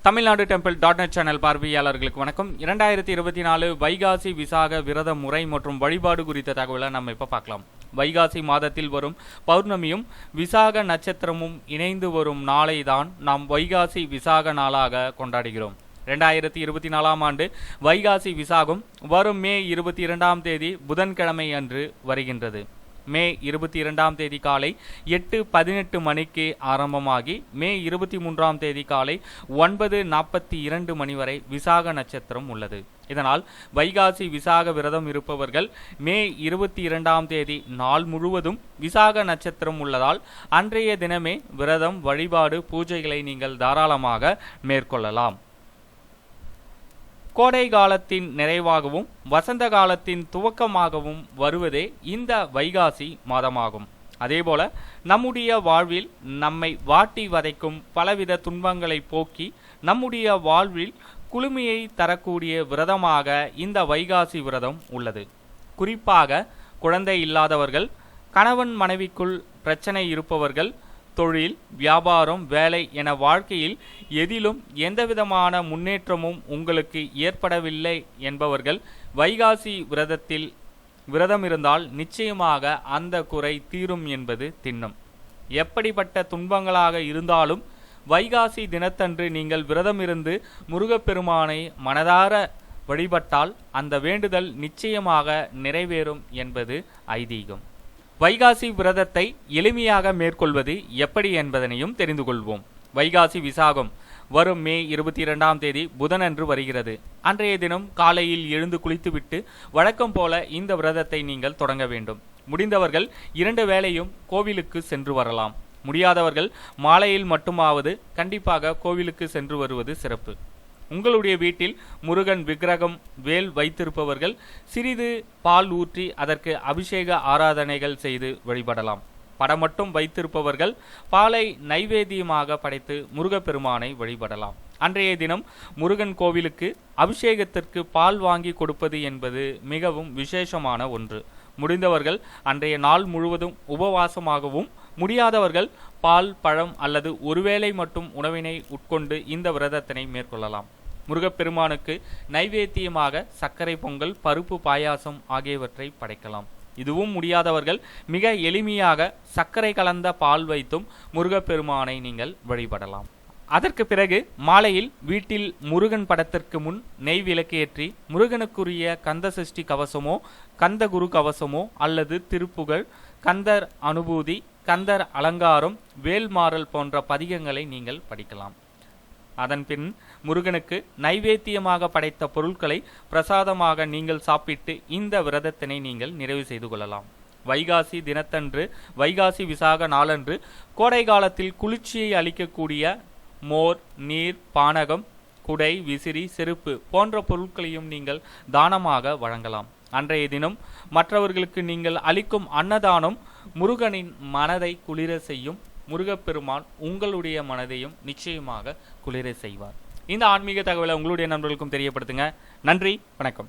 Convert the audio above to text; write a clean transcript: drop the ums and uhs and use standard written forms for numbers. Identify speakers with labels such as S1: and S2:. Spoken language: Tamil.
S1: தமிழ்நாடு டெம்பிள் .net சேனல் பார்வையாளர்களுக்கு வணக்கம். 2024 வைகாசி விசாக விரத முறை மற்றும் வழிபாடு குறித்த தகவலை நம்ம இப்போ பார்க்கலாம். வைகாசி மாதத்தில் வரும் பௌர்ணமியும் விசாக நட்சத்திரமும் இணைந்து வரும் நாளை தான் நாம் வைகாசி விசாக நாளாக கொண்டாடுகிறோம். 2024ஆம் ஆண்டு வைகாசி விசாகம் வரும் மே 22ஆம் தேதி புதன்கிழமை அன்று வருகின்றது. மே 22ஆம் தேதி காலை 8:18 மணிக்கு ஆரம்பமாகி மே 23ஆம் தேதி காலை 9:42 மணி வரை விசாக நட்சத்திரம் உள்ளது. இதனால் வைகாசி விசாக விரதம் இருப்பவர்கள் மே 22ஆம் தேதி நாள் முழுவதும் விசாக நட்சத்திரம் உள்ளதால் அன்றைய தினமே விரதம் வழிபாடு பூஜைகளை நீங்கள் தாராளமாக மேற்கொள்ளலாம். கோடை காலத்தின் நிறைவாகவும் வசந்த காலத்தின் துவக்கமாகவும் வருவதே இந்த வைகாசி மாதமாகும். அதேபோல நம்முடைய வாழ்வில் நம்மை வாட்டி வதைக்கும் பலவித துன்பங்களை போக்கி நம்முடைய வாழ்வில் குளுமையை தரக்கூடிய விரதமாக இந்த வைகாசி விரதம் உள்ளது. குறிப்பாக குழந்தை இல்லாதவர்கள், கணவன் மனைவிக்குள் பிரச்சனை இருப்பவர்கள், தொழில், வியாபாரம், வேலை என வாழ்க்கையில் எதிலும் எந்தவிதமான முன்னேற்றமும் உங்களுக்கு ஏற்படவில்லை என்பவர்கள் வைகாசி விரதம் இருந்தால் நிச்சயமாக அந்த குறை தீரும் என்பது திண்ணம். எப்படிப்பட்ட துன்பங்களாக இருந்தாலும் வைகாசி தினத்தன்று நீங்கள் விரதம் இருந்து முருகப்பெருமானை மனதார வழிபட்டால் அந்த வேண்டுதல் நிச்சயமாக நிறைவேறும் என்பது ஐதீகம். வைகாசி விரதத்தை எளிமையாக மேற்கொள்வது எப்படி என்பதனையும் தெரிந்து கொள்வோம். வைகாசி விசாகம் வரும் மே 22ஆம் தேதி புதனன்று வருகிறது. அன்றைய தினம் காலையில் எழுந்து குளித்துவிட்டு வழக்கம் போல இந்த விரதத்தை நீங்கள் தொடங்க வேண்டும். முடிந்தவர்கள் 2 வேளையும் கோவிலுக்கு சென்று வரலாம். முடியாதவர்கள் மாலையில் மட்டுமாவது கண்டிப்பாக கோவிலுக்கு சென்று வருவது சிறப்பு. உங்களுடைய வீட்டில் முருகன் விக்கிரகம் வேல் வைத்திருப்பவர்கள் சிறிது பால் ஊற்றி அதற்கு அபிஷேக ஆராதனைகள் செய்து வழிபடலாம். படம் மட்டும் வைத்திருப்பவர்கள் பாலை நைவேத்தியமாக படைத்து முருகப்பெருமானை வழிபடலாம். அன்றைய தினம் முருகன் கோவிலுக்கு அபிஷேகத்திற்கு பால் வாங்கி கொடுப்பது என்பது மிகவும் விசேஷமான ஒன்று. முடிந்தவர்கள் அன்றைய நாள் முழுவதும் உபவாசமாகவும், முடியாதவர்கள் பால், பழம் அல்லது ஒருவேளை மட்டும் உணவினை உட்கொண்டு இந்த விரதத்தினை மேற்கொள்ளலாம். முருகப்பெருமானுக்கு நைவேத்தியமாக சர்க்கரை பொங்கல், பருப்பு பாயாசம் ஆகியவற்றை படைக்கலாம். இதுவும் முடியாதவர்கள் மிக எளிமையாக சர்க்கரை கலந்த பால் வைத்தும் முருகப்பெருமானை நீங்கள் வழிபடலாம். அதற்கு பிறகு மாலையில் வீட்டில் முருகன் படத்திற்கு முன் நெய் விளக்கு ஏற்றி முருகனுக்குரிய கந்த சஷ்டி கவசமோ, கந்த குரு கவசமோ அல்லது திருப்புகழ், கந்தர் அனுபூதி, கந்தர் அலங்காரம், வேல்மாறல் போன்ற பதிகங்களை நீங்கள் படிக்கலாம். அதன்பின் முருகனுக்கு நைவேத்தியமாக படைத்த பொருட்களை பிரசாதமாக நீங்கள் சாப்பிட்டு இந்த விரதத்தினை நீங்கள் நிறைவு செய்து கொள்ளலாம். வைகாசி தினத்தன்று, வைகாசி விசாக நாளன்று கோடை காலத்தில் குளிர்ச்சியை அளிக்கக்கூடிய மோர், நீர், பானகம், குடை, விசிறி, செருப்பு போன்ற பொருட்களையும் நீங்கள் தானமாக வழங்கலாம். அன்றைய தினம் மற்றவர்களுக்கு நீங்கள் அளிக்கும் அன்னதானம் முருகனின் மனதை குளிர செய்யும். முருகப்பெருமான் உங்களுடைய மனதையும் நிச்சயமாக குளிர செய்வார். இந்த ஆன்மீக தகவலை உங்களுடைய நண்பர்களுக்கும் தெரியப்படுத்துங்க. நன்றி, வணக்கம்.